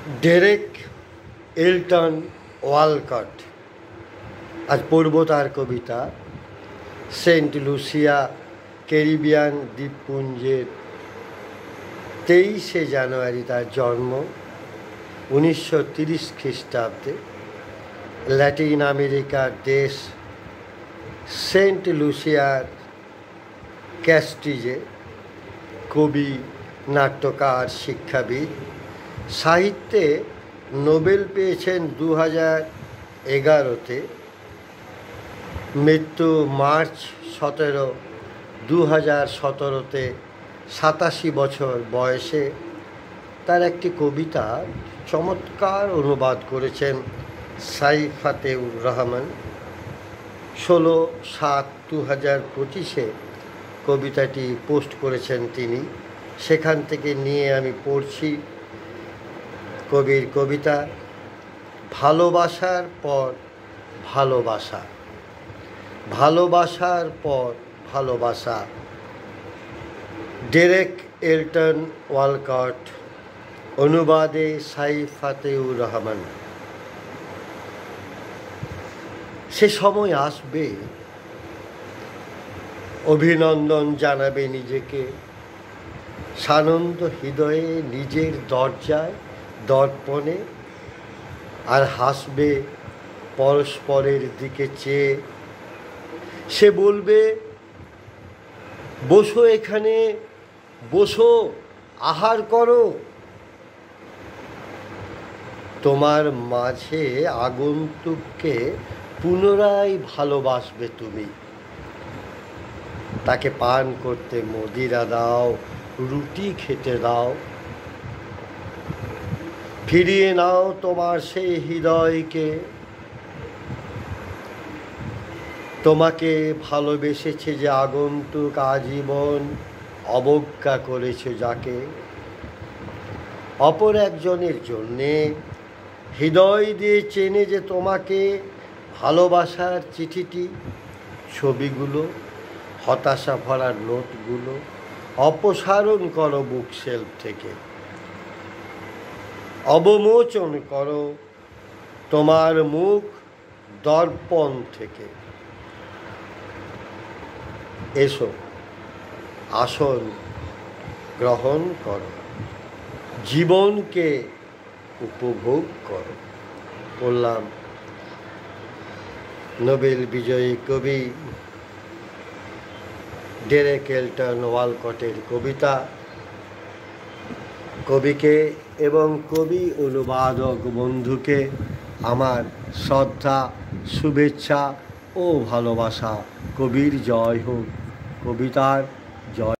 Derek Elton Walcott আজ পড়ব তার কবিতা। সেন্ট লুসিয়া, ক্যারিবিয়ান দ্বীপপুঞ্জের 23শে জানুয়ারি তার জন্ম। 1930 খ্রিস্টাব্দে ল্যাটিন আমেরিকার দেশ সেন্ট লুসিয়ার ক্যাস্টিজে কবি, নাট্যকার, শিক্ষাবিদ। সাহিত্যে নোবেল পেয়েছেন 2011-তে। মৃত্যু মার্চ 17, 2017-তে 87 বছর বয়সে। তার একটি কবিতা চমৎকার অনুবাদ করেছেন সাইফাতেউর রহমান। 16/7/2025-এ কবিতাটি পোস্ট করেছেন তিনি। সেখান থেকে নিয়ে আমি পড়ছি কবির কবিতা। ভালোবাসার পর ভালোবাসা, ভালোবাসার পর ভালোবাসা। ডেরেক এলটন ওয়ালকট, অনুবাদে সাইফাতেউর রহমান। সে সময় আসবে, অভিনন্দন জানাবে নিজেকে, সানন্দ হৃদয়ে নিজের দরজায় দর্পণে, আর হাসবে পরস্পরের দিকে চেয়ে। সে বলবে, বসো এখানে, বসো, আহার করো। তোমার মাঝে আগন্তুককে পুনরায় ভালোবাসবে তুমি। তাকে পান করতে মদিরা দাও, রুটি খেতে দাও। ফিরিয়ে নাও তোমার সেই হৃদয়কে। তোমাকে ভালোবেসেছে যে আগন্তুক, আজীবন অবজ্ঞা করেছে যাকে। অপর একজনের জন্যে হৃদয় দিয়ে চেনে যে তোমাকে। ভালোবাসার চিঠিটি, ছবিগুলো, হতাশা ভরা নোটগুলো অপসারণ করো বুক শেলফ থেকে। অবমোচন করো তোমার মুখ দর্পণ থেকে। এসো, আসন গ্রহণ করো, জীবনকে উপভোগ করো। বললাম নোবেল বিজয়ী কবি ডেরেক এলটন ওয়ালকটের কবিতা। কবিকে এবং কবি অনুবাদক বন্ধুকে আমার শ্রদ্ধা, শুভেচ্ছা ও ভালোবাসা। কবির জয় হোক, কবিতার জয়।